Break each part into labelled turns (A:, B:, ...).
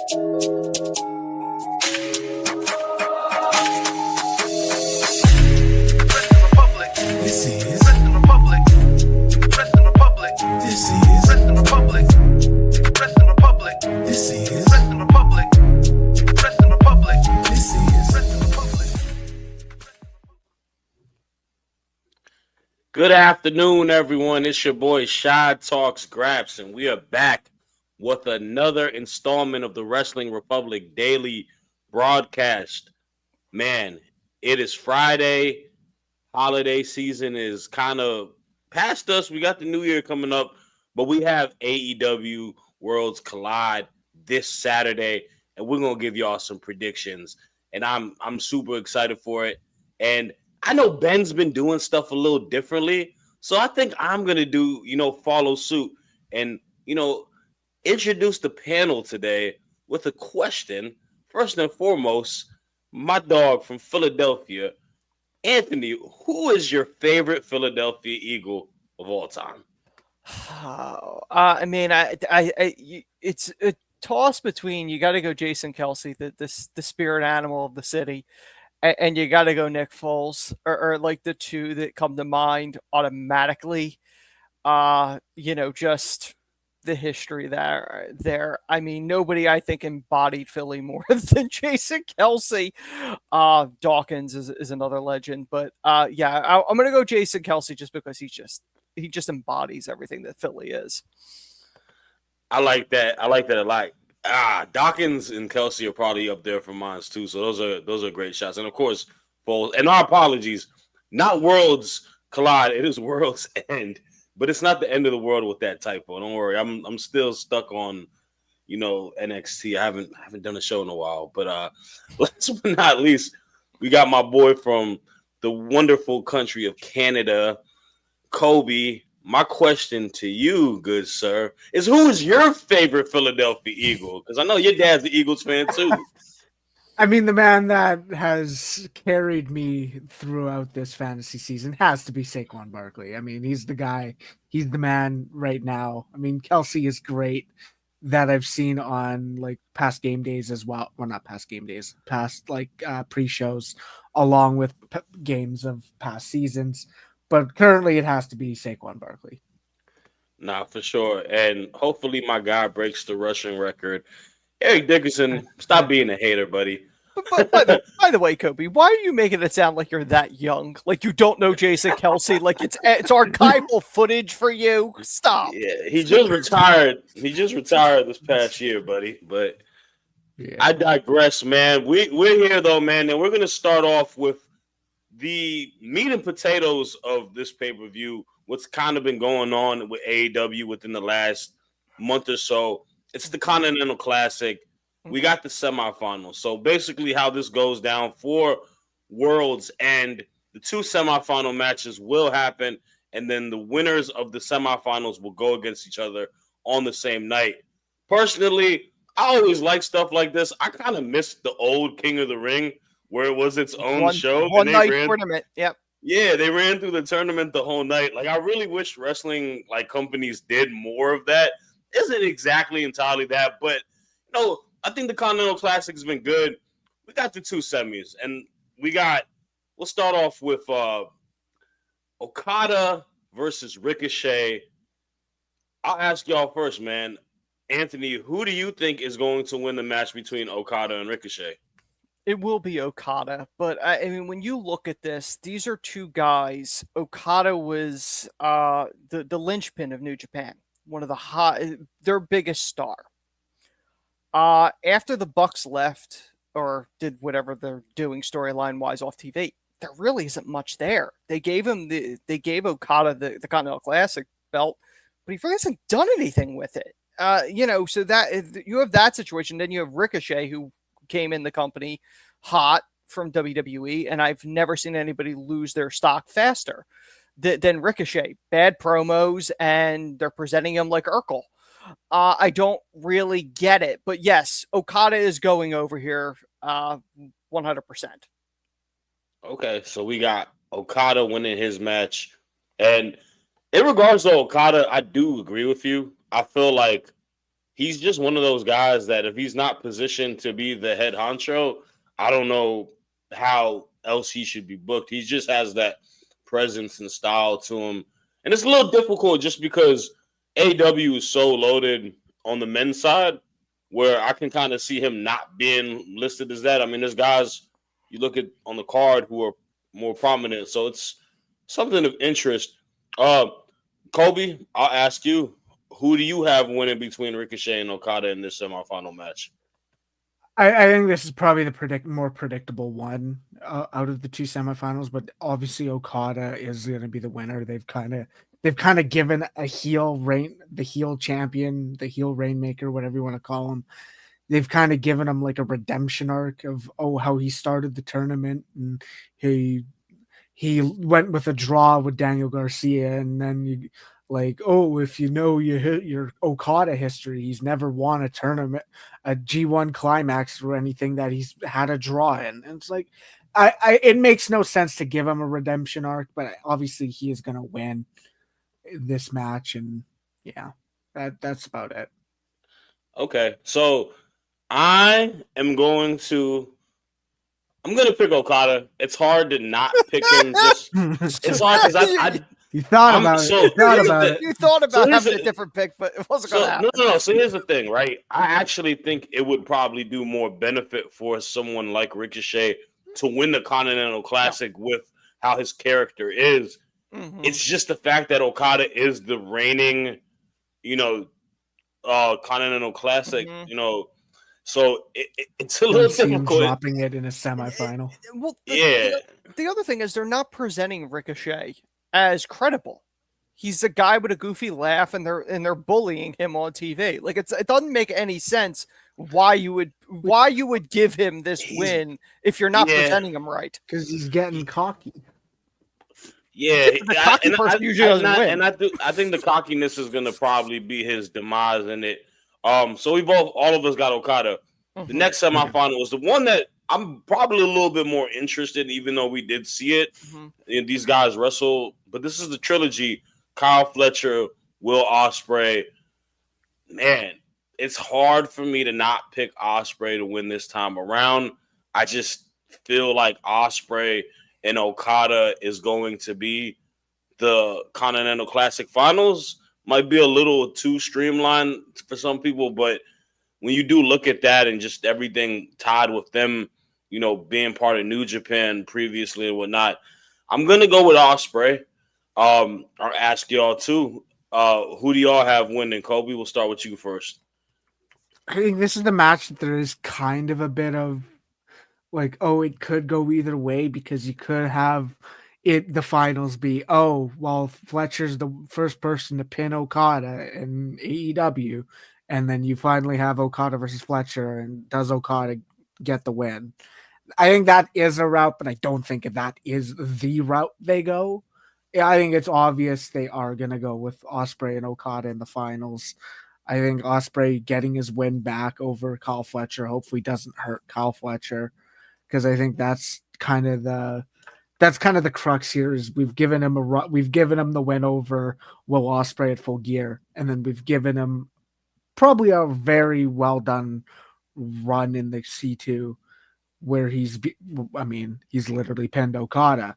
A: Good afternoon, everyone. It's your boy Shad Talks Graps, and we are back with another installment of the Wrestling Republic Daily broadcast. Man, it is Friday. Holiday season is kind of past us. We got the new year coming up, but we have AEW Worlds Collide this Saturday, and we're gonna give y'all some predictions. And I'm super excited for it. And I know Ben's been doing stuff a little differently, so I think I'm gonna do, follow suit and introduce the panel today with a question. First and foremost, my dog from Philadelphia, Anthony, who is your favorite Philadelphia Eagle of all time?
B: It's a toss between you got to go Jason Kelsey, the spirit animal of the city, and you got to go Nick Foles, or like the two that come to mind automatically. Just the history there. I mean, nobody I think embodied Philly more than Jason Kelsey. Dawkins is another legend, but I'm gonna go Jason Kelsey just because he just embodies everything that Philly is.
A: I like that a lot. Dawkins and Kelsey are probably up there for mine too. So those are great shots. And of course, Foles. And our apologies, not Worlds Collide. It is Worlds End, but it's not the end of the world with that typo. Don't worry. I'm still stuck on, NXT. I haven't done a show in a while. But last but not least, we got my boy from the wonderful country of Canada, Coby. My question to you, good sir, is who is your favorite Philadelphia Eagle? Because I know your dad's the Eagles fan too.
C: I mean, the man that has carried me throughout this fantasy season has to be Saquon Barkley. I mean, he's the guy. He's the man right now. I mean, Kelsey is great that I've seen on like past game days as well. Well, not past game days, past like pre-shows, along with games of past seasons. But currently, it has to be Saquon Barkley.
A: Nah, for sure. And hopefully my guy breaks the rushing record. Eric Dickerson, stop being a hater, buddy.
B: But by the way, Coby, why are you making it sound like you're that young? Like you don't know Jason Kelsey? Like it's archival footage for you? Stop.
A: Yeah, he just retired. He just retired this past year, buddy. But yeah. I digress, man. We're here, though, man. And we're going to start off with the meat and potatoes of this pay-per-view, what's kind of been going on with AEW within the last month or so. It's the Continental Classic. We got the semifinals. So basically how this goes down for Worlds End, the two semifinal matches will happen, and then the winners of the semifinals will go against each other on the same night. Personally, I always like stuff like this. I kind of missed the old King of the Ring, where it was its own show.
B: One night tournament. Yep.
A: Yeah, they ran through the tournament the whole night. Like, I really wish wrestling companies did more of that. Isn't exactly entirely that, but I think the Continental Classic has been good. We got the two semis, and we'll start off with Okada versus Ricochet. I'll ask y'all first, man. Anthony, who do you think is going to win the match between Okada and Ricochet?
B: It will be Okada, but I mean, when you look at this, these are two guys. Okada was the linchpin of New Japan, one of their biggest star. After the Bucks left or did whatever they're doing storyline wise off TV, there really isn't much there. They gave Okada the Continental Classic belt, but he really hasn't done anything with it. So that you have that situation. Then you have Ricochet, who came in the company hot from WWE, and I've never seen anybody lose their stock faster than Ricochet. Bad promos, and they're presenting him like Urkel. I don't really get it, but yes, Okada is going over here 100%.
A: Okay, so we got Okada winning his match, and in regards to Okada, I do agree with you. I feel like he's just one of those guys that if he's not positioned to be the head honcho, I don't know how else he should be booked. He just has that presence and style to him. And it's a little difficult just because AW is so loaded on the men's side where I can kind of see him not being listed as that. I mean, there's guys you look at on the card who are more prominent. So it's something of interest. Uh, Kobe, I'll ask you, who do you have winning between Ricochet and Okada in this semifinal match?
C: I think this is probably the more predictable one out of the two semifinals, but obviously Okada is going to be the winner. They've kind of given a the heel champion, the heel rainmaker, whatever you want to call him. They've kind of given him like a redemption arc of how he started the tournament and he went with a draw with Daniel Garcia, and then you like, if you know your Okada history, he's never won a tournament, a G1 climax or anything that he's had a draw in. And it's like, it makes no sense to give him a redemption arc, but obviously he is going to win this match. And yeah, that's about it.
A: Okay. So I'm going to pick Okada. It's hard to not pick him. It's hard because I
C: you thought about it.
B: You thought about having a different pick, but it wasn't going to happen.
A: No. So here's the thing, right? I actually think it would probably do more benefit for someone like Ricochet to win the Continental Classic with how his character is. Mm-hmm. It's just the fact that Okada is the reigning, Continental Classic, So it's a little difficult.
C: Dropping it in a semifinal.
B: The other thing is they're not presenting Ricochet as credible. He's a guy with a goofy laugh, and they're bullying him on TV. Like it doesn't make any sense why you would give him this win if you're not presenting him right.
C: Because he's getting cocky.
A: Yeah,
B: the cocky person usually doesn't win.
A: And I think the cockiness is going to probably be his demise in it. So all of us got Okada. The next semifinal is the one that I'm probably a little bit more interested in, even though we did see it. And these guys wrestle, but this is the trilogy: Kyle Fletcher, Will Ospreay. Man, it's hard for me to not pick Ospreay to win this time around. I just feel like Ospreay and Okada is going to be the Continental Classic Finals. Might be a little too streamlined for some people, but when you do look at that and just everything tied with them, being part of New Japan previously and whatnot, I'm going to go with Ospreay. I'll ask y'all too. Who do y'all have winning? Kobe, we'll start with you first.
C: I think this is the match that there is kind of a bit of like, it could go either way, because you could have the finals be, Fletcher's the first person to pin Okada in AEW, and then you finally have Okada versus Fletcher, and does Okada get the win? I think that is a route, but I don't think that is the route they go. Yeah, I think it's obvious they are going to go with Ospreay and Okada in the finals. I think Ospreay getting his win back over Kyle Fletcher hopefully doesn't hurt Kyle Fletcher, because I think that's kind of the crux here. Is we've given him the win over Will Ospreay at Full Gear, and then we've given him probably a very well done run in the C2 where he's literally pinned Okada.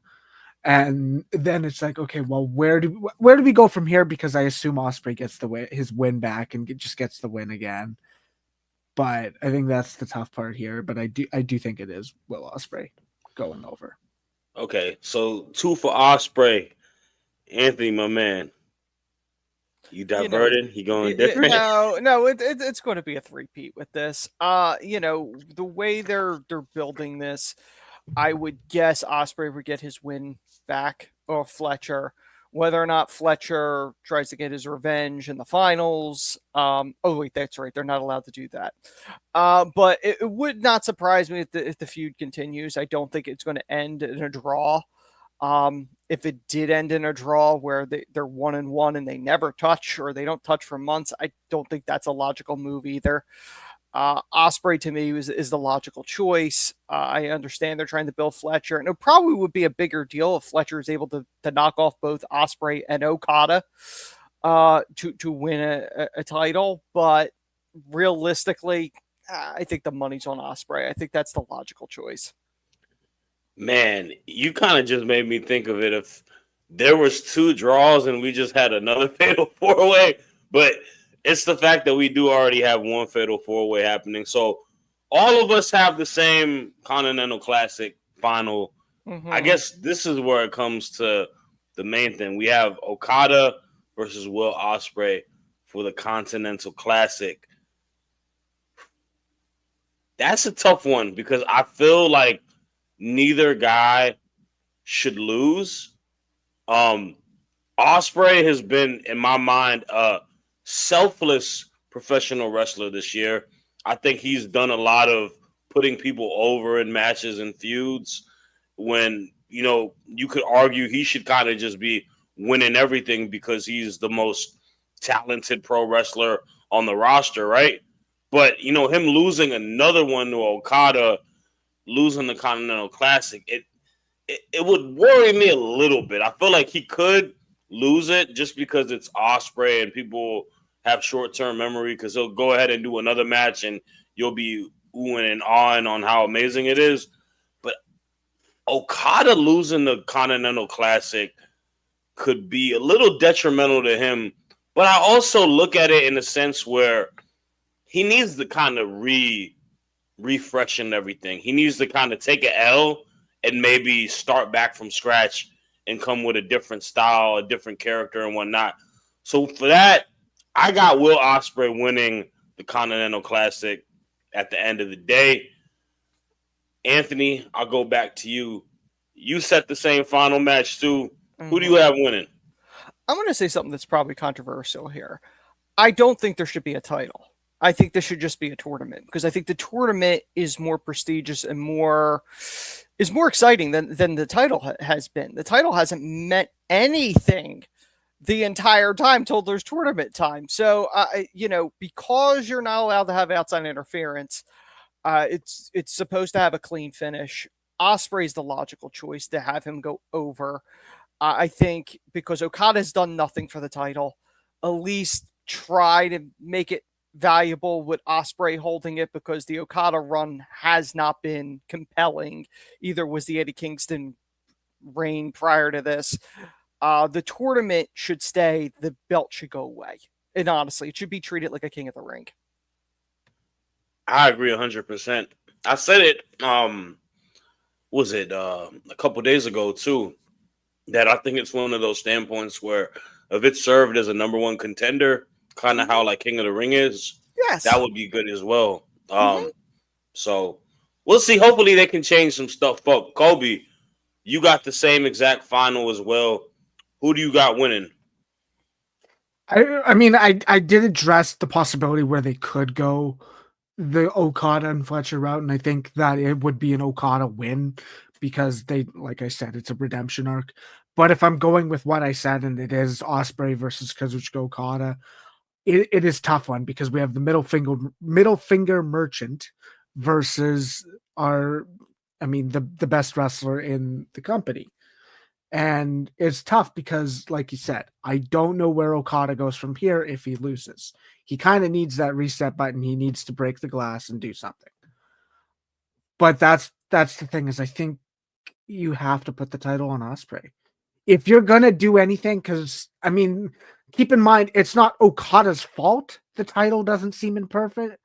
C: And then it's like, okay, well, where do we go from here? Because I assume Ospreay gets his win back and just gets the win again. But I think that's the tough part here. But I do think it is Will Ospreay going over.
A: Okay, so 2 for Ospreay. Anthony, my man, you diverted? You going different?
B: No, it's going to be a three-peat with this. The way they're building this, I would guess Ospreay would get his win back, or Fletcher. Whether or not Fletcher tries to get his revenge in the finals. That's right. They're not allowed to do that. But it would not surprise me if the feud continues. I don't think it's going to end in a draw. If it did end in a draw where they're 1-1 and they never touch, or they don't touch for months, I don't think that's a logical move either. Ospreay to me is the logical choice. I understand they're trying to build Fletcher, and it probably would be a bigger deal if Fletcher is able to knock off both Ospreay and Okada to win a title. But realistically, I think the money's on Ospreay. I think that's the logical choice.
A: Man, you kind of just made me think of it. If there was 2 draws and we just had another fatal 4-way, but it's the fact that we do already have one fatal 4-way happening. So all of us have the same Continental Classic final.
B: Mm-hmm.
A: I guess this is where it comes to the main thing. We have Okada versus Will Ospreay for the Continental Classic. That's a tough one because I feel like neither guy should lose. Ospreay has been, in my mind, a selfless professional wrestler this year. I think he's done a lot of putting people over in matches and feuds when, you could argue he should kind of just be winning everything because he's the most talented pro wrestler on the roster, right? But, him losing another one to Okada, losing the Continental Classic, it would worry me a little bit. I feel like he could lose it just because it's Ospreay and people have short-term memory because he'll go ahead and do another match and you'll be oohing and ahhing on how amazing it is. But Okada losing the Continental Classic could be a little detrimental to him. But I also look at it in a sense where he needs to kind of refreshen everything. He needs to kind of take an L and maybe start back from scratch and come with a different style, a different character and whatnot. So for that, I got Will Ospreay winning the Continental Classic at the end of the day. Anthony, I'll go back to you. You set the same final match too. Mm-hmm. Who do you have winning?
B: I'm going to say something that's probably controversial here. I don't think there should be a title. I think this should just be a tournament because I think the tournament is more prestigious and more exciting than the title has been. The title hasn't meant anything the entire time till there's tournament time. So, because you're not allowed to have outside interference, it's supposed to have a clean finish. Ospreay's the logical choice to have him go over. I think because Okada's done nothing for the title, at least try to make it valuable with Ospreay holding it because the Okada run has not been compelling. Either was the Eddie Kingston reign prior to this. The tournament should stay. The belt should go away. And honestly, it should be treated like a King of the Ring.
A: I agree 100%. I said it, was it a couple days ago too, that I think it's one of those standpoints where if it served as a number one contender, kind of how like King of the Ring is,
B: yes,
A: that would be good as well. So we'll see. Hopefully they can change some stuff up. Kobe, you got the same exact final as well. Who do you got winning?
C: I did address the possibility where they could go the Okada and Fletcher route, and I think that it would be an Okada win because they, like I said, it's a redemption arc. But if I'm going with what I said, and it is Ospreay versus Kazuchika Okada, it is tough one because we have the middle finger merchant versus the best wrestler in the company. And it's tough because, like you said, I don't know where Okada goes from here if he loses. He kind of needs that reset button. He needs to break the glass and do something. But that's the thing is I think you have to put the title on Ospreay. If you're going to do anything, because, keep in mind, it's not Okada's fault the title doesn't seem imperfect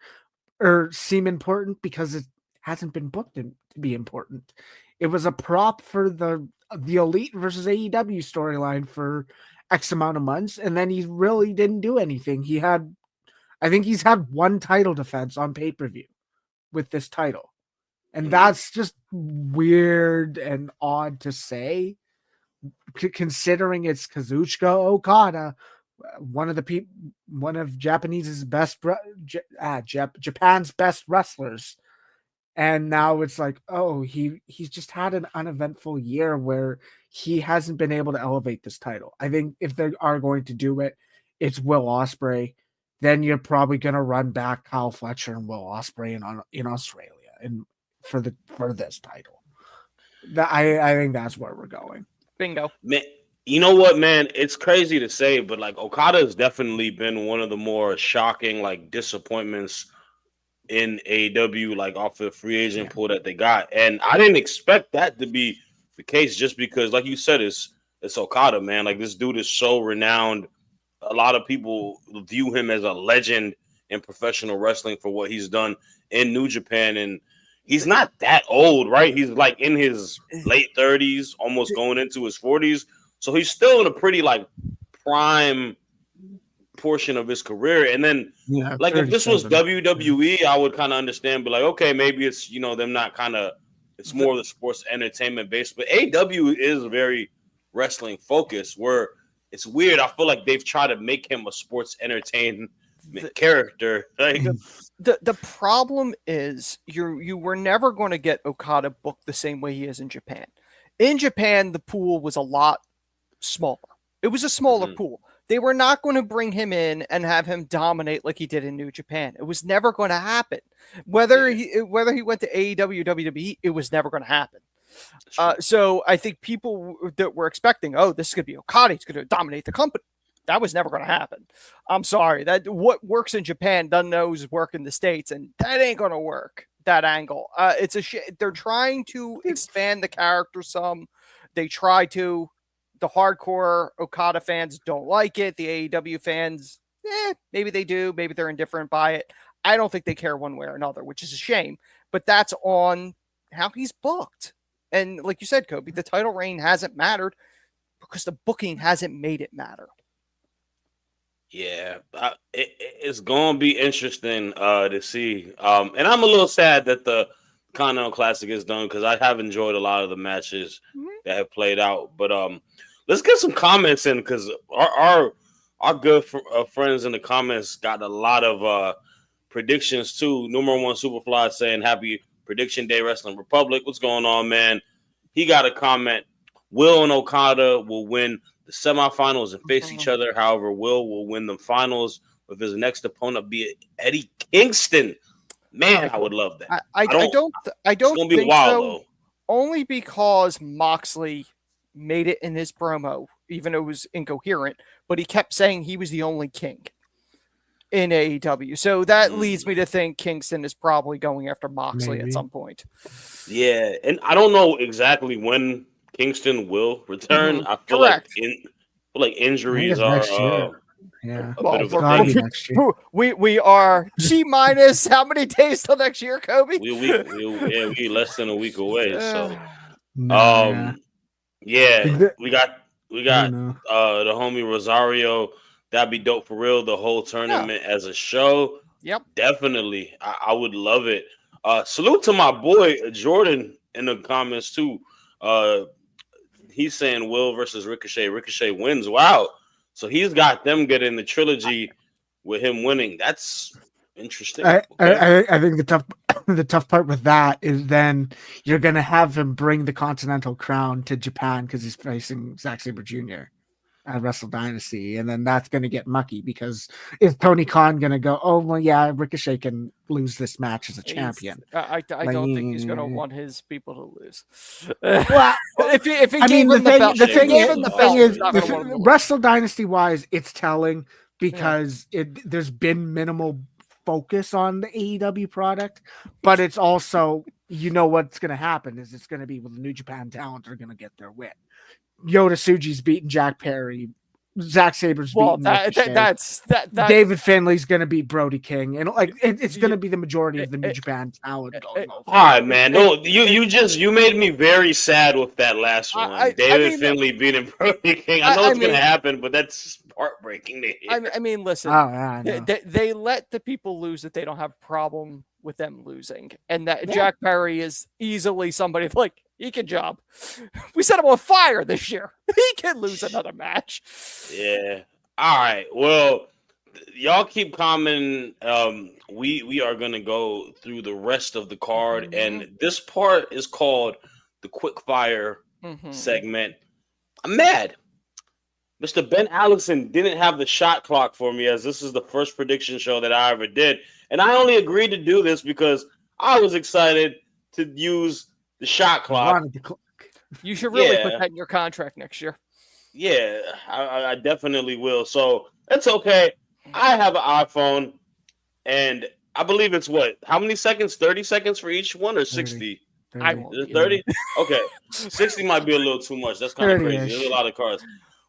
C: or seem important because it hasn't been booked to be important. It was a prop for the Elite versus AEW storyline for X amount of months, and then he really didn't do anything. I think he's had one title defense on pay-per-view with this title. And that's just weird and odd to say, considering it's Kazuchika Okada, one of Japan's best wrestlers. And now it's like, oh, he's just had an uneventful year where he hasn't been able to elevate this title. I think if they are going to do it, it's Will Ospreay. Then you're probably going to run back Kyle Fletcher and Will Ospreay in Australia and for this title. I think that's where we're going.
B: Bingo.
A: You know what, man? It's crazy to say, but like Okada has definitely been one of the more shocking like disappointments in AEW, like off the free agent
C: Yeah.
A: pool that they got. And I didn't expect that to be the case just because, like you said, it's Okada, man. Like this dude is so renowned. A lot of people view him as a legend in professional wrestling for what he's done in New Japan. And he's not that old, right? He's like in his late 30s, almost going into his 40s. So he's still in a pretty like prime portion of his career. And then
C: Yeah,
A: like if this was
C: 37.
A: WWE, I would kind of understand, but like, okay, maybe it's them not kind of it's more of the sports entertainment based. But AW is very wrestling focused, where it's weird. I feel like they've tried to make him a sports entertainment character. Like
B: The problem is you were never going to get Okada booked the same way he is in Japan. In Japan, the pool was a lot smaller. It was a smaller pool. They were not going to bring him in and have him dominate like he did in New Japan. It was never going to happen. Whether he went to AEW, WWE, it was never going to happen. So I think people that were expecting, oh, this is going to be Okada, he's going to dominate the company. That was never going to happen. I'm sorry. That what works in Japan doesn't always work in the States, and that ain't going to work. That angle. It's a they're trying to expand the character some. They try to. The hardcore Okada fans don't like it. The AEW fans, maybe they do. Maybe they're indifferent by it. I don't think they care one way or another, which is a shame. But that's on how he's booked. And like you said, Kobe, the title reign hasn't mattered because the booking hasn't made it matter.
A: Yeah, it's gonna be interesting to see. And I'm a little sad that the Continental Classic is done because I have enjoyed a lot of the matches that have played out. But let's get some comments in because our good friends in the comments got a lot of predictions too. Number one Superfly saying happy prediction day, Wrestling Republic. What's going on, man? He got a comment. Will and Okada will win the semifinals and face each other. However, will win the finals with his next opponent be Eddie Kingston. Man, I would love that.
B: I don't
A: it's gonna be
B: think
A: wild
B: so.
A: though.
B: Only because Moxley made it in his promo, even though it was incoherent, but he kept saying he was the only king in AEW. So that leads me to think Kingston is probably going after Moxley at some point.
A: Yeah, and I don't know exactly when Kingston will return. I feel
B: Correct.
A: like injuries are
C: next year.
A: a
B: Well,
A: bit of a thing.
C: next year.
B: We are G minus how many days till next year, Kobe?
A: We less than a week away. So
C: Yeah.
A: we got the homie Rosario. That'd be dope for real. The whole tournament as a show.
B: Yep.
A: Definitely. I would love it. Salute to my boy Jordan in the comments too. He's saying Will versus Ricochet. Ricochet wins. Wow. So he's got them getting the trilogy with him winning. That's interesting.
C: I think the tough part with that is then you're gonna have him bring the Continental Crown to Japan because he's facing Zack Sabre Jr. at Wrestle Dynasty, and then that's gonna get mucky because is Tony Khan gonna go, oh well, yeah, Ricochet can lose this match as a champion?
B: I don't think he's gonna want his people to lose.
C: Well,
B: if he gave him the thing is,
C: Wrestle Dynasty wise, it's telling because there's been minimal focus on the AEW product, but it's also what's going to happen is it's going to be the New Japan talent are going to get their win. Yota Tsuji's beating Jack Perry. Zack Sabre's beating David Finlay's going to beat Brody King, and it's going to be the majority of the New Japan talent going over.
A: All right, man. No, you made me very sad with that last one. David Finlay beating Brody King. I know it's going to happen, but that's heartbreaking to hear.
B: I mean, listen. They let the people lose that they don't have a problem with them losing, and that Jack Perry is easily somebody like. He can job. We set him on fire this year. He can lose another match.
A: Yeah. All right. Well, y'all keep commenting. We are gonna go through the rest of the card, and this part is called the quick fire segment. I'm mad. Mr. Ben Allison didn't have the shot clock for me, as this is the first prediction show that I ever did, and I only agreed to do this because I was excited to use the shot clock.
B: You should really put that in your contract next year.
A: Yeah, I definitely will. So it's okay. I have an iPhone, and I believe it's what? How many seconds? 30 seconds for each one, or
C: 30,
A: 60?
B: I
C: 30,
B: won't
A: Is it
B: be there.
A: 30? Okay. 60 might be a little too much. That's kind of crazy. There's a
C: 30-ish.
A: lot of cars.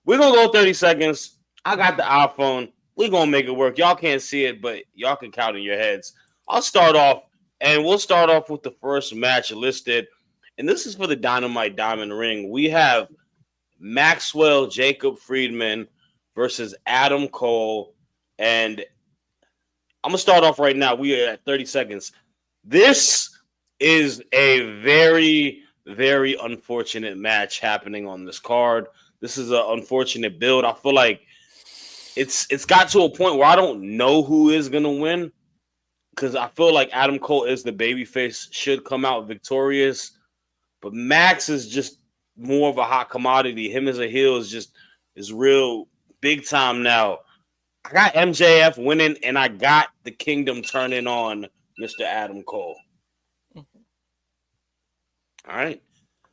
A: We're going to go 30 seconds. I got the iPhone. We're going to make it work. Y'all can't see it, but y'all can count in your heads. I'll start off, and we'll start off with the first match listed. And this is for the Dynamite Diamond Ring. We have Maxwell Jacob Friedman versus Adam Cole. And I'm going to start off right now. We are at 30 seconds. This is a very, very unfortunate match happening on this card. This is an unfortunate build. I feel like it's got to a point where I don't know who is gonna win because I feel like Adam Cole is the babyface, should come out victorious, but Max is just more of a hot commodity. Him as a heel is real big time now. I got MJF winning, and I got the Kingdom turning on Mr. Adam Cole. All right.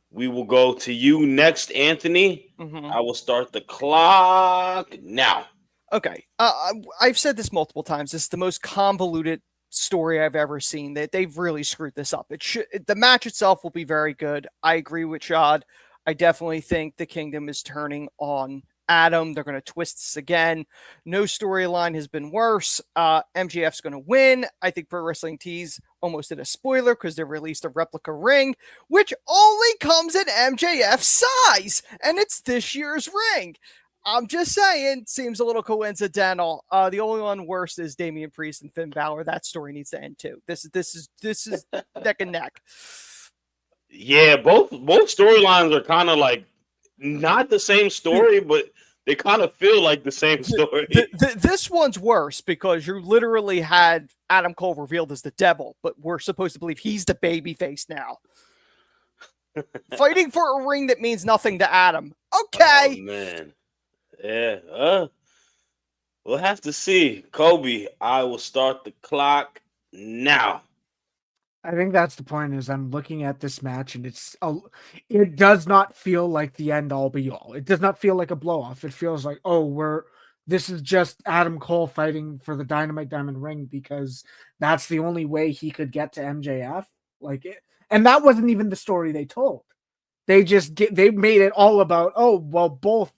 A: We will go to you next, Anthony.
B: Mhm.
A: I will start the clock now.
B: Okay. I've said this multiple times. This is the most convoluted story I've ever seen. That they've really screwed this up. The match itself will be very good. I agree with Shad. I definitely think the Kingdom is turning on Adam. They're going to twist this again. No storyline has been worse. MJF's going to win. I think Pro Wrestling Tees almost did a spoiler because they released a replica ring, which only comes in MJF's size, and it's this year's ring. I'm just saying, seems a little coincidental. The only one worse is Damian Priest and Finn Balor. That story needs to end too. This is neck and neck.
A: Yeah, both storylines are kind of like not the same story, but they kind of feel like the same story.
B: This one's worse because you literally had Adam Cole revealed as the devil, but we're supposed to believe he's the babyface now. Fighting for a ring that means nothing to Adam. Okay.
A: Oh, man. Yeah. We'll have to see. Kobe, I will start the clock now.
C: I think that's the point. Is I'm looking at this match and it does not feel like the end all be all. It does not feel like a blow off. It feels like, this is just Adam Cole fighting for the Dynamite Diamond Ring because that's the only way he could get to MJF. And that wasn't even the story they told. They made it all about, both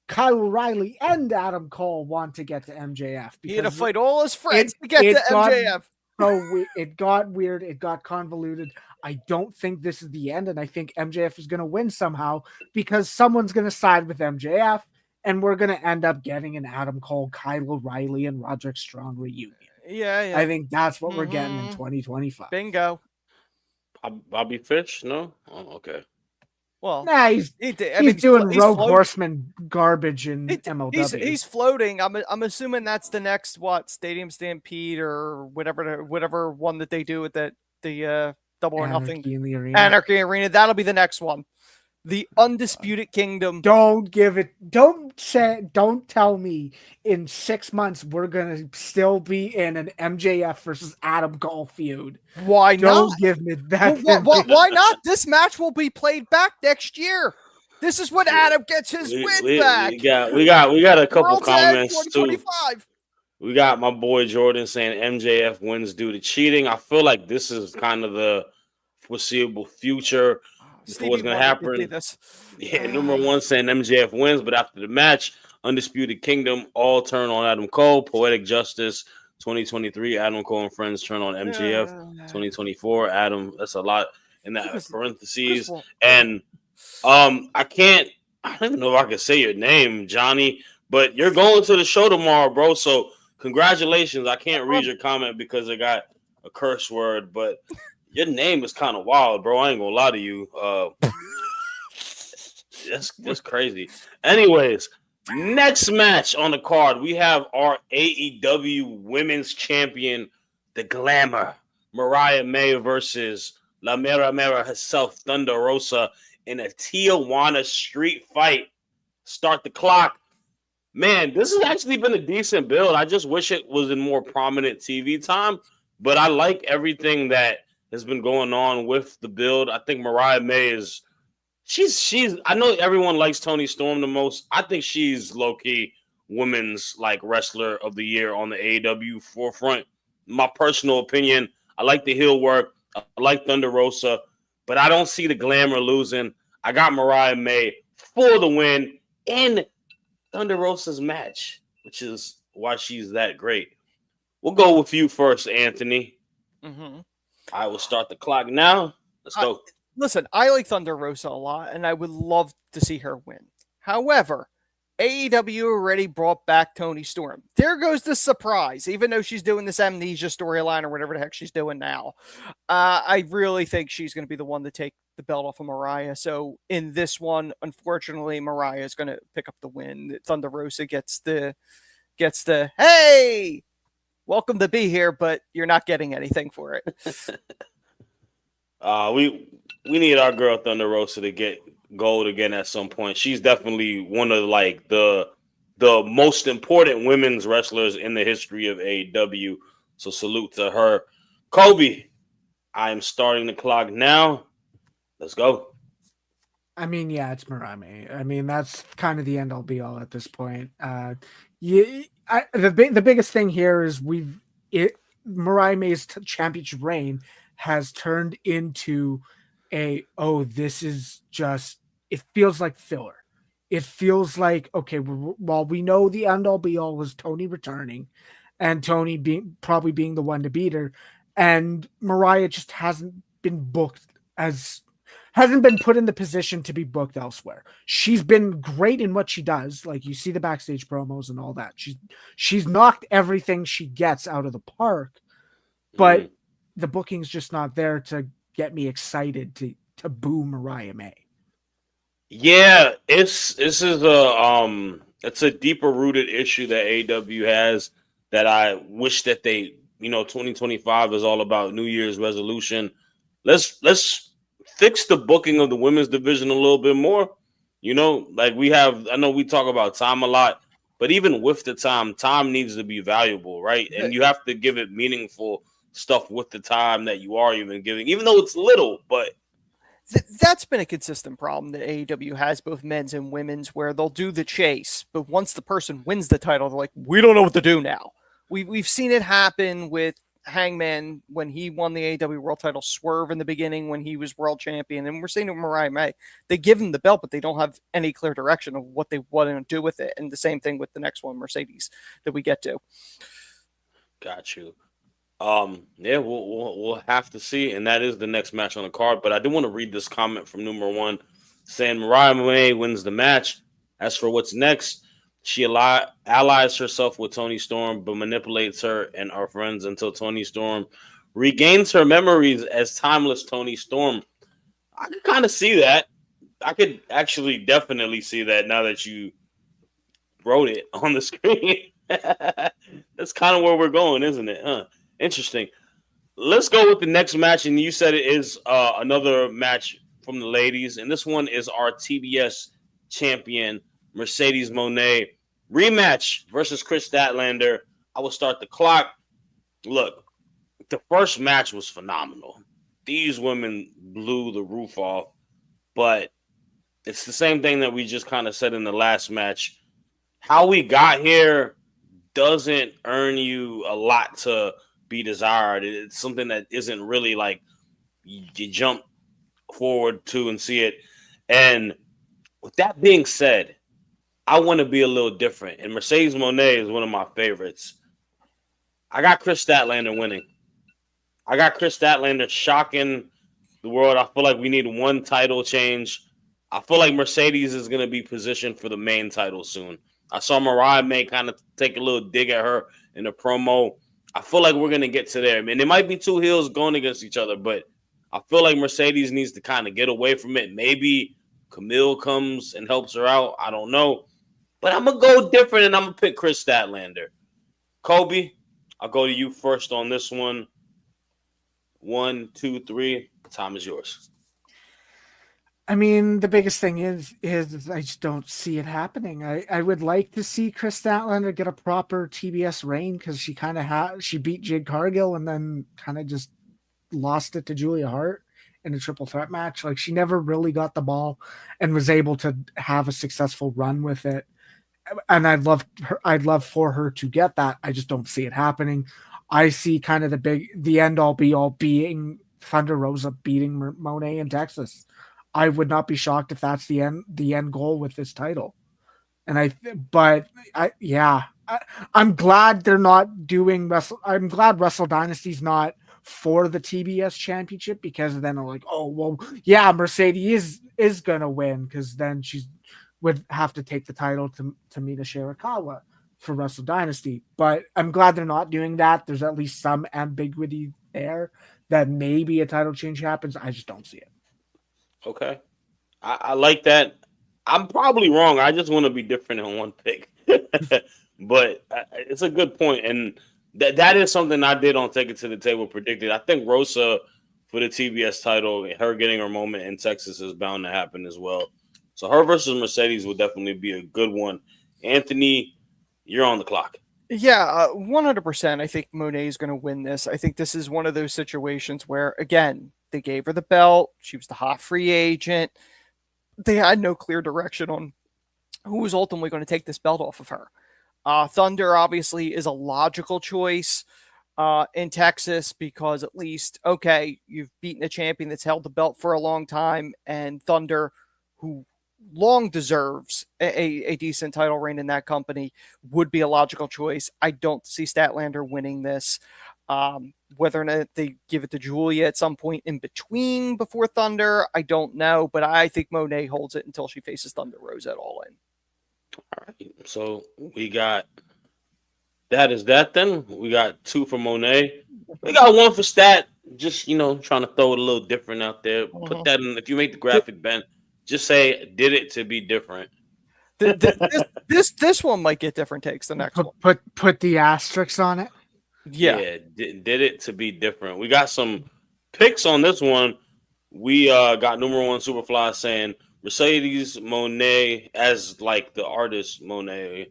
C: Kyle O'Reilly and Adam Cole want to get to MJF.
B: He had to fight all his friends to get to MJF.
C: So it got weird. It got convoluted. I don't think this is the end, and I think MJF is going to win somehow because someone's going to side with MJF, and we're going to end up getting an Adam Cole, Kyle O'Reilly, and Roderick Strong reunion.
B: Yeah.
C: I think that's what we're getting in 2025.
B: Bingo.
A: Bobby Fish? No? Oh, okay.
B: Well,
C: he's doing Rogue Horseman garbage in MLW.
B: He's floating. I'm assuming that's the next Stadium Stampede or whatever one that they do with the Double or Nothing
C: in the arena.
B: Anarchy Arena. That'll be the next one. The Undisputed Kingdom.
C: Don't tell me in 6 months we're gonna still be in an MJF versus Adam Cole feud.
B: Why not?
C: Don't give me that.
B: Why not? This match will be played back next year. This is when Adam gets his win back.
A: We got a couple
B: World's
A: comments
B: End
A: too. We got my boy Jordan saying MJF wins due to cheating. I feel like this is kind of the foreseeable future. What's going to happen? Yeah, number one saying MJF wins, but after the match, Undisputed Kingdom all turn on Adam Cole. Poetic Justice 2023, Adam Cole and friends turn on MJF. 2024, Adam. That's a lot in that parentheses. And I don't even know if I can say your name, Johnny, but you're going to the show tomorrow, bro. So congratulations. I can't read your comment because it got a curse word, but your name is kind of wild, bro. I ain't gonna lie to you. That's crazy. Anyways, next match on the card, we have our AEW Women's Champion, the Glamour, Mariah May versus La Mera Mera herself, Thunder Rosa, in a Tijuana street fight. Start the clock. Man, this has actually been a decent build. I just wish it was in more prominent TV time, but I like everything that has been going on with the build. I think Mariah May she's. I know everyone likes Toni Storm the most. I think she's low key women's like wrestler of the year on the AEW forefront. My personal opinion. I like the heel work. I like Thunder Rosa, but I don't see the glamour losing. I got Mariah May for the win in Thunder Rosa's match, which is why she's that great. We'll go with you first, Anthony.
B: Mm-hmm.
A: I will start the clock now. Let's go.
B: Listen, I like Thunder Rosa a lot, and I would love to see her win. However, AEW already brought back Toni Storm. There goes the surprise, even though she's doing this amnesia storyline or whatever the heck she's doing now. I really think she's going to be the one to take the belt off of Mariah. So in this one, unfortunately, Mariah is going to pick up the win. Thunder Rosa gets the hey, welcome to be here, but you're not getting anything for it.
A: We need our girl Thunder Rosa to get gold again at some point. She's definitely one of like the most important women's wrestlers in the history of AEW. So salute to her. Coby, I am starting the clock now. Let's go.
C: I mean, yeah, it's Mariah May. I mean, that's kind of the end all be all at this point. The biggest thing here is Mariah May's championship reign has turned into this is just, it feels like filler. It feels like, okay, while we know the end all be all was Toni returning and Toni probably being the one to beat her, and Mariah just hasn't been put in the position to be booked elsewhere. She's been great in what she does. Like, you see the backstage promos and all that. She's knocked everything she gets out of the park, but the booking's just not there to get me excited to boo Mariah May.
A: Yeah, it's a deeper rooted issue that AEW has that I wish that they, 2025 is all about New Year's resolution. Let's fix the booking of the women's division a little bit more. Like I know we talk about time a lot, but even with the time needs to be valuable, right? And you have to give it meaningful stuff with the time that you are even giving, even though it's little, but
B: that's been a consistent problem that AEW has, both men's and women's, where they'll do the chase, but once the person wins the title, they're like, we don't know what to do now. We've seen it happen with Hangman when he won the AEW World title, Swerve in the beginning when he was world champion, and we're seeing it with Mariah May. They give him the belt, but they don't have any clear direction of what they want to do with it. And the same thing with the next one, Mercedes, that we get to.
A: Got you. Yeah, we'll have to see, and that is the next match on the card. But I do want to read this comment from number one, saying Mariah May wins the match. As for what's next, she allies herself with Toni Storm, but manipulates her and our friends until Toni Storm regains her memories as timeless Toni Storm. I could kind of see that. I could actually definitely see that now that you wrote it on the screen. That's kind of where we're going, isn't it? Huh? Interesting. Let's go with the next match, and you said it is another match from the ladies, and this one is our TBS champion, Mercedes Moné, rematch versus Kris Statlander. I will start the clock. Look, the first match was phenomenal. These women blew the roof off, but it's the same thing that we just kind of said in the last match. How we got here doesn't earn you a lot to be desired. It's something that isn't really like you jump forward to and see it. And with that being said, I want to be a little different. And Mercedes Moné is one of my favorites. I got Kris Statlander winning. I got Kris Statlander shocking the world. I feel like we need one title change. I feel like Mercedes is going to be positioned for the main title soon. I saw Mariah May kind of take a little dig at her in the promo. I feel like we're going to get to there. I mean, it might be two heels going against each other, but I feel like Mercedes needs to kind of get away from it. Maybe Camille comes and helps her out. I don't know. But I'm going to go different, and I'm going to pick Kris Statlander. Coby, I'll go to you first on this one. 1, 2, 3. Time is yours.
C: I mean, the biggest thing is I just don't see it happening. I would like to see Kris Statlander get a proper TBS reign, because she kind of she beat Jade Cargill and then kind of just lost it to Julia Hart. in a triple threat match. Like, she never really got the ball and was able to have a successful run with it. And I'd love for her to get that. I just don't see it happening. I see kind of the end all be all being Thunder Rosa beating Monet in Texas. I would not be shocked if that's the end goal with this title. And I'm glad they're not doing Wrestle. I'm glad Wrestle Dynasty's not for the TBS championship, because then I'm like, oh well, yeah, Mercedes is gonna win, because then she would have to take the title to Mina Shirakawa for Wrestle Dynasty. But I'm glad they're not doing that. There's at least some ambiguity there that maybe a title change happens. I just don't see it.
A: Okay. I like that. I'm probably wrong. I just want to be different in one pick. But it's a good point. And that is something I did on Take It to the Table predicted. I think Rosa for the TBS title, her getting her moment in Texas is bound to happen as well. So her versus Mercedes will definitely be a good one. Anthony, you're on the clock.
B: Yeah, 100%. I think Monet is going to win this. I think this is one of those situations where, again, they gave her the belt. She was the hot free agent. They had no clear direction on who was ultimately going to take this belt off of her. Thunder obviously is a logical choice in Texas, because at least, okay, you've beaten a champion that's held the belt for a long time, and Thunder, who long deserves a decent title reign in that company, would be a logical choice. I don't see Statlander winning this. Whether or not they give it to Julia at some point in between before Thunder, I don't know, but I think Monet holds it until she faces Thunder Rosa at All In.
A: All right. So we got that is that then. We got 2 for Monet. We got 1 for Stat. Just, trying to throw it a little different out there. Put that in. If you make the graphic, Ben, just say did it to be different.
B: This one might get different takes. The next one.
C: Put the asterisks on it.
A: Yeah, did it to be different. We got some picks on this one. We got number 1 Superfly saying Mercedes Monet as like the artist Monet.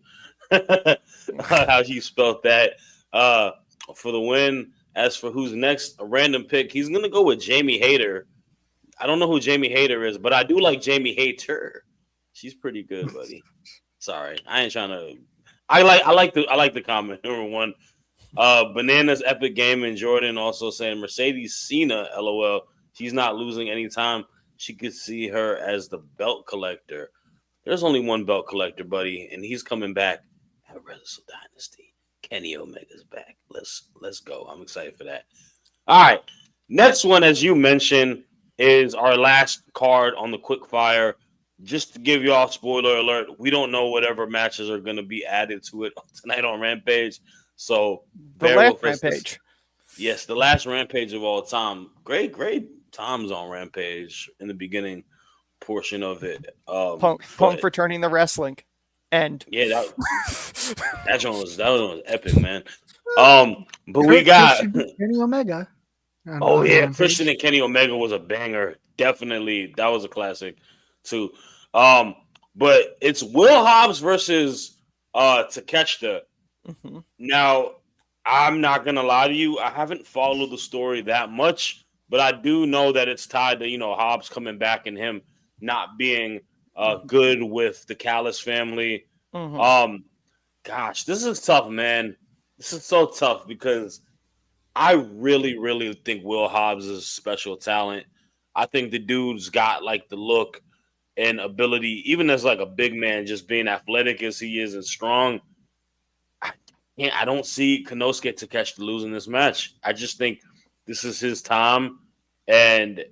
A: How you spelled that. For the win. As for who's next, a random pick, he's gonna go with Jamie Hayter. I don't know who Jamie Hayter is, but I do like Jamie Hayter. She's pretty good, buddy. Sorry, I ain't trying to. I like the comment. Number 1. Bananas Epic Gaming Jordan also saying Mercedes Cena, LOL. She's not losing anytime. She could see her as the belt collector. There's only one belt collector, buddy, and he's coming back at Wrestle Dynasty. Kenny Omega's back. Let's go. I'm excited for that. All right. Next one, as you mentioned, is our last card on the quick fire. Just to give y'all spoiler alert, we don't know whatever matches are going to be added to it tonight on Rampage. So
B: the last Rampage.
A: Yes, the last Rampage of all time. Great times on Rampage in the beginning portion of it.
B: Punk for turning the wrestling. And
A: yeah, that one was epic, man. But we got
C: Kenny Omega.
A: Oh yeah, Christian and Kenny Omega was a banger. Definitely, that was a classic too. But it's Will Hobbs versus Takeshita.
B: Mm-hmm.
A: Now, I'm not gonna lie to you, I haven't followed the story that much, but I do know that it's tied to Hobbs coming back and him not being good with the Callis family.
B: Mm-hmm.
A: Gosh, this is tough, man. This is so tough because I really, really think Will Hobbs is a special talent. I think the dude's got like the look and ability, even as like a big man, just being athletic as he is and strong. I don't see Konosuke Takeshita losing this match. I just think this is his time, and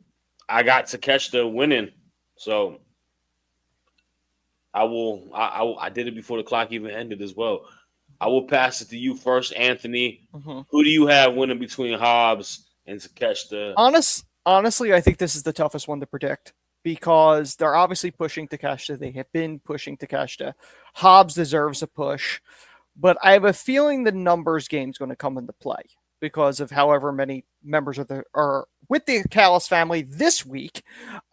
A: I got Takeshita winning. So I did it before the clock even ended as well. I will pass it to you first, Anthony.
B: Mm-hmm.
A: Who do you have winning between Hobbs and Takeshita?
B: Honestly, I think this is the toughest one to predict because they're obviously pushing Takeshita. They have been pushing Takeshita. Hobbs deserves a push, but I have a feeling the numbers game is going to come into play because of however many members are with the Callis family this week.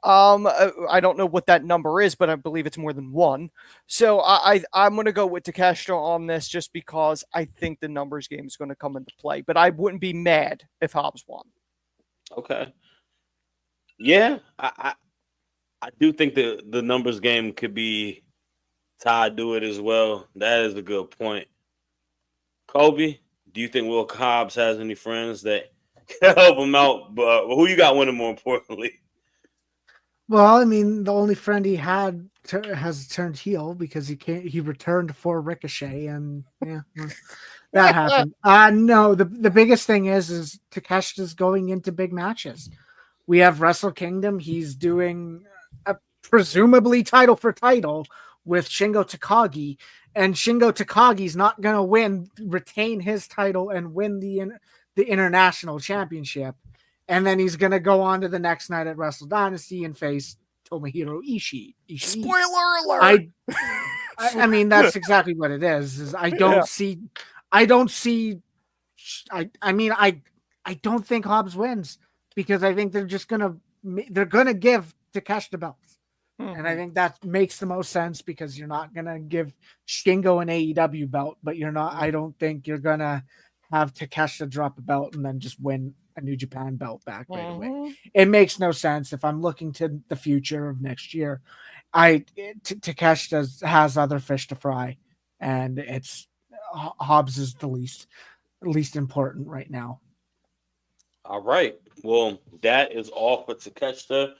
B: I don't know what that number is, but I believe it's more than one. So I'm going to go with Takeshita on this just because I think the numbers game is going to come into play. But I wouldn't be mad if Hobbs won.
A: Okay. Yeah, I do think the numbers game could be tied to it as well. That is a good point. Kobe, do you think Will Cobbs has any friends that can help him out? But who you got winning more importantly?
C: Well, I mean, the only friend he had has turned heel because he returned for Ricochet, and yeah, well, that happened. No, the biggest thing is Takeshita's going into big matches. We have Wrestle Kingdom. He's doing a presumably title for title with Shingo Takagi, and Shingo Takagi's not going to retain his title and win the international championship. And then he's going to go on to the next night at Wrestle Dynasty and face Tomohiro Ishii.
B: Spoiler alert!
C: I mean, that's exactly what it is I don't see. I mean, I don't think Hobbs wins because I think they're gonna give Takesh the belts. Mm-hmm. And I think that makes the most sense because you're not gonna give Shingo an AEW belt, but I don't think you're gonna have Takeshita drop a belt and then just win a New Japan belt back right away. It makes no sense. If I'm looking to the future of next year, Takeshita has other fish to fry, and it's Hobbs is the least important right now.
A: All right. Well, that is all for Takeshita.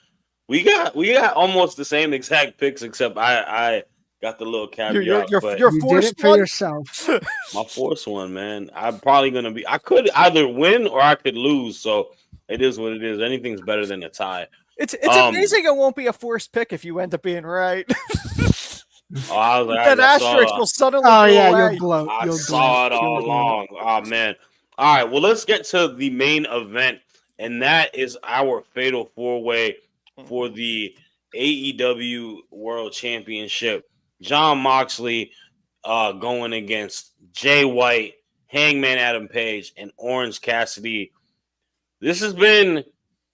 A: We got almost the same exact picks, except I got the little caveat.
B: Your
C: you did it for yourself.
A: My fourth one, man. I'm probably gonna be. I could either win or I could lose. So it is what it is. Anything's better than a tie.
B: It's amazing it won't be a forced pick if you end up being right.
A: I was like,
B: that asterisk will suddenly.
C: Oh yeah,
B: away.
C: you'll gloat.
A: I saw it all along. Oh man. All right. Well, let's get to the main event, and that is our fatal 4-way for the AEW World Championship. Jon Moxley going against Jay White, Hangman Adam Page, and Orange Cassidy. This has been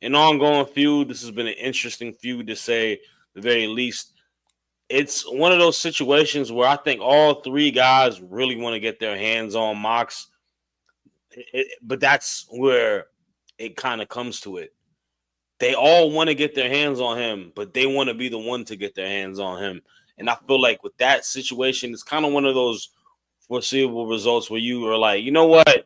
A: an ongoing feud. This has been an interesting feud, to say the very least. It's one of those situations where I think all three guys really want to get their hands on Mox. But that's where it kind of comes to it. They all want to get their hands on him, but they want to be the one to get their hands on him. And I feel like with that situation, it's kind of one of those foreseeable results where you are like, you know what?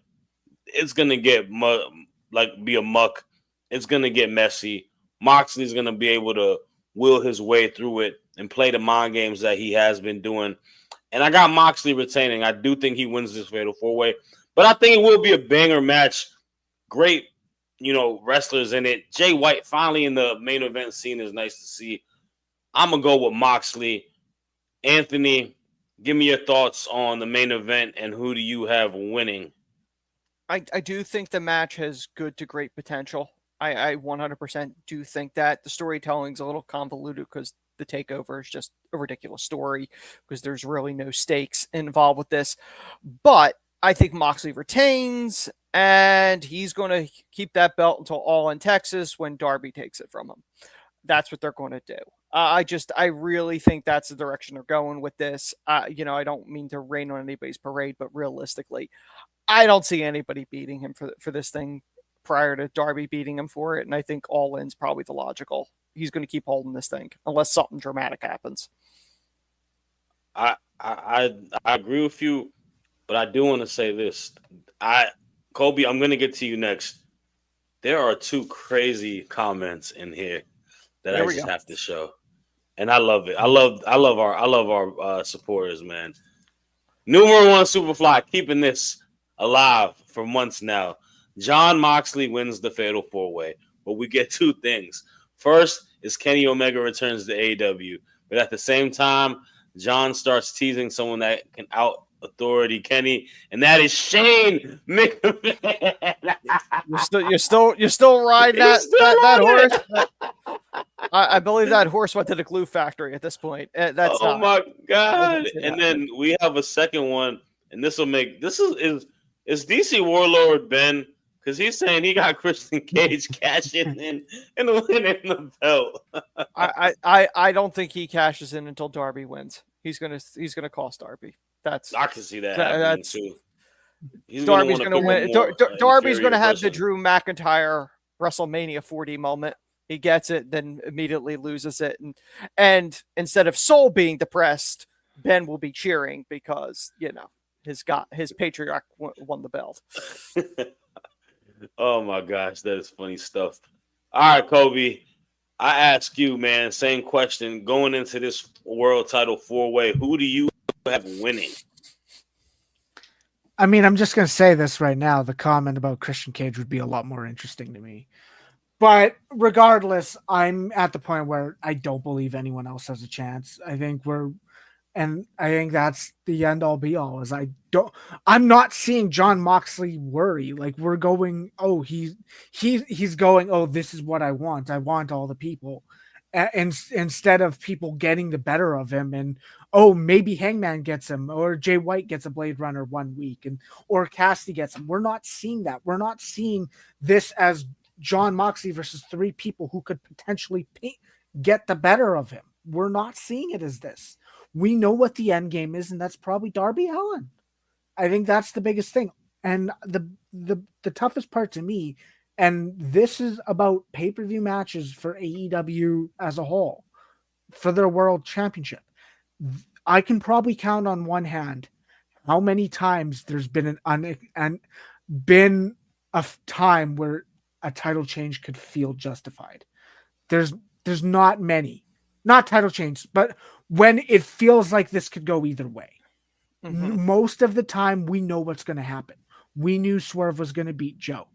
A: It's going to get be a muck. It's going to get messy. Moxley's going to be able to will his way through it and play the mind games that he has been doing. And I got Moxley retaining. I do think he wins this fatal 4-way, but I think it will be a banger match. Great, wrestlers in it. Jay White finally in the main event scene is nice to see. I'm going to go with Moxley. Anthony, give me your thoughts on the main event and who do you have winning?
B: I do think the match has good to great potential. I 100% do think that the storytelling's a little convoluted because the takeover is just a ridiculous story because there's really no stakes involved with this. But I think Moxley retains, and he's going to keep that belt until All in Texas when Darby takes it from him. That's what they're going to do. I really think that's the direction they're going with this. I don't mean to rain on anybody's parade, but realistically, I don't see anybody beating him for this thing prior to Darby beating him for it. And I think All In's probably the logical. He's going to keep holding this thing unless something dramatic happens.
A: I agree with you, but I do want to say this. Kobe, I'm going to get to you next. There are two crazy comments in here that I just have to show, and I love it. I love our supporters, man. Numero one Superfly keeping this alive for months now. Jon Moxley wins the fatal 4-way, but we get two things. First is Kenny Omega returns to AEW, but at the same time, Jon starts teasing someone that can out authority Kenny, and that is Shane McMahon.
B: You're still riding that horse. I believe that horse went to the glue factory at this point.
A: My god! And then we have a second one, and is DC Warlord Ben, because he's saying he got Christian Cage cashing in and winning the belt.
B: I don't think he cashes in until Darby wins. He's gonna cost Darby. I
A: can see that happening too.
B: Darby's gonna win. Darby's gonna have the Drew McIntyre WrestleMania 4D moment. He gets it, then immediately loses it, and instead of Soul being depressed, Ben will be cheering because his patriarch won the belt.
A: Oh my gosh, that is funny stuff. All right, Kobe. I ask you, man, same question. Going into this world title 4-way, who do you have winning?
C: I mean, I'm just going to say this right now. The comment about Christian Cage would be a lot more interesting to me. But regardless, I'm at the point where I don't believe anyone else has a chance. I think that's the end all be all. I'm not seeing Jon Moxley worry. Like, we're going, oh, he's going, oh, this is what I want. I want all the people. And instead of people getting the better of him, and oh, maybe Hangman gets him, or Jay White gets a Blade Runner 1 week, or Cassidy gets him. We're not seeing that. We're not seeing this as Jon Moxley versus 3 people who could potentially get the better of him. We're not seeing it as this. We know what the end game is, and that's probably Darby Allin. I think that's the biggest thing. And the toughest part to me, and this is about pay-per-view matches for AEW as a whole, for their world championship. I can probably count on one hand how many times there's been a time where a title change could feel justified. There's not many, not title change, but when it feels like this could go either way. Mm-hmm. Most of the time, we know what's going to happen. We knew Swerve was going to beat Joe.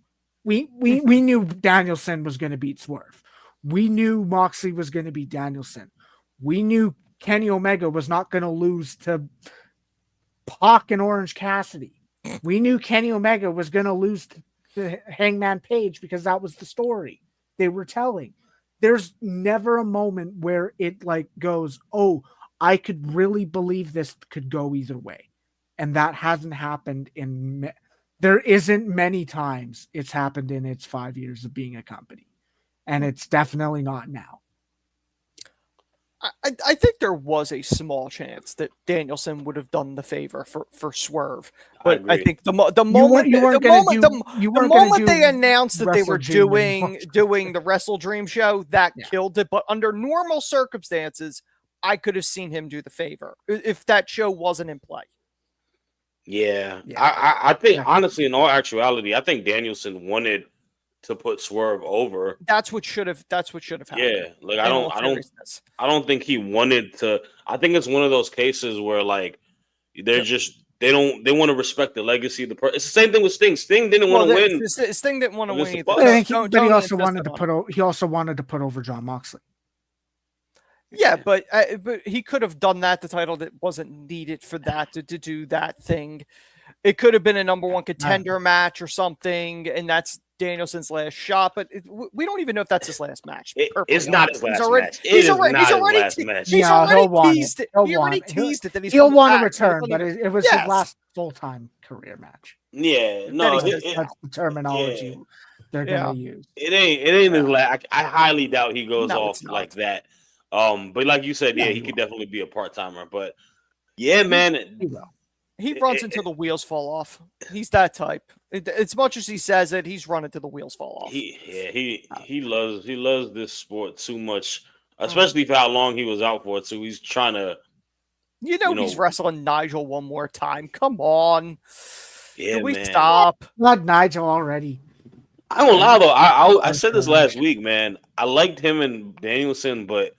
C: We knew Danielson was going to beat Swerve. We knew Moxley was going to beat Danielson. We knew Kenny Omega was not going to lose to Pac and Orange Cassidy. We knew Kenny Omega was going to lose to Hangman Page because that was the story they were telling. There's never a moment where it like goes, oh, I could really believe this could go either way. And that hasn't happened there isn't many times it's happened in its 5 years of being a company. And it's definitely not now.
B: I think there was a small chance that Danielson would have done the favor for Swerve, but I think the moment they announced that they were doing the Wrestle Dream show, that killed it. But under normal circumstances, I could have seen him do the favor if that show wasn't in play.
A: Yeah. I think honestly, in all actuality, I think Danielson wanted to put Swerve over.
B: That's what should have happened.
A: Yeah, like I don't think he wanted to. I think it's one of those cases where like they want to respect the legacy of the person. It's the same thing with Sting. Sting didn't want to win.
B: Sting didn't want to win either.
C: But he also wanted to put over Jon Moxley.
B: Yeah, but he could have done that. The title that wasn't needed for that to do that thing. It could have been a number 1 contender match or something, and that's Danielson's last shot. But we don't even know if that's his last match.
A: It's not his last match. He's already
B: teased it. He already teased it that
C: he'll want to return, but it was his last full-time career match.
A: Yeah, no,
C: that's the terminology they're going to use.
A: It ain't his last. I highly doubt he goes off like that. But like you said, he could definitely be a part-timer. But yeah, man,
B: he will. He runs until the wheels fall off. He's that type. As much as he says it, he's running till the wheels fall off.
A: He loves this sport too much, especially for how long he was out for. So he's trying to.
B: He's wrestling Nigel one more time. Come on.
A: Yeah,
B: Can we
A: man.
B: stop?
C: Not Nigel already.
A: I won't lie though. I said this last week, man. I liked him and Danielson, but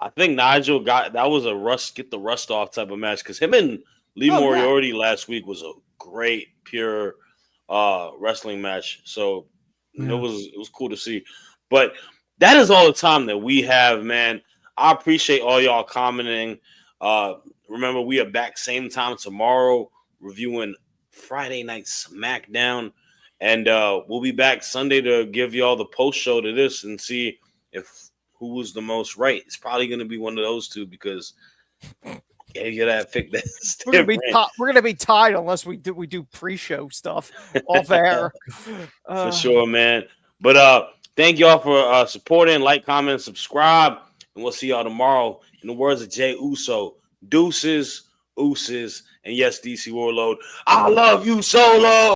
A: I think Nigel that was a get the rust off type of match because him and Lee Moriarty last week was a great, pure wrestling match. So it was cool to see. But that is all the time that we have, man. I appreciate all y'all commenting. Remember, we are back same time tomorrow reviewing Friday Night SmackDown. And we'll be back Sunday to give y'all the post show to this and see who was the most right. It's probably going to be one of those two because you gotta pick that.
B: We're gonna be tied unless we do pre-show stuff off air.
A: For sure, man. But thank y'all for supporting, like, comment, subscribe, and we'll see y'all tomorrow. In the words of Jay Uso, deuces, and yes, DC Warlord, I love you, Solo.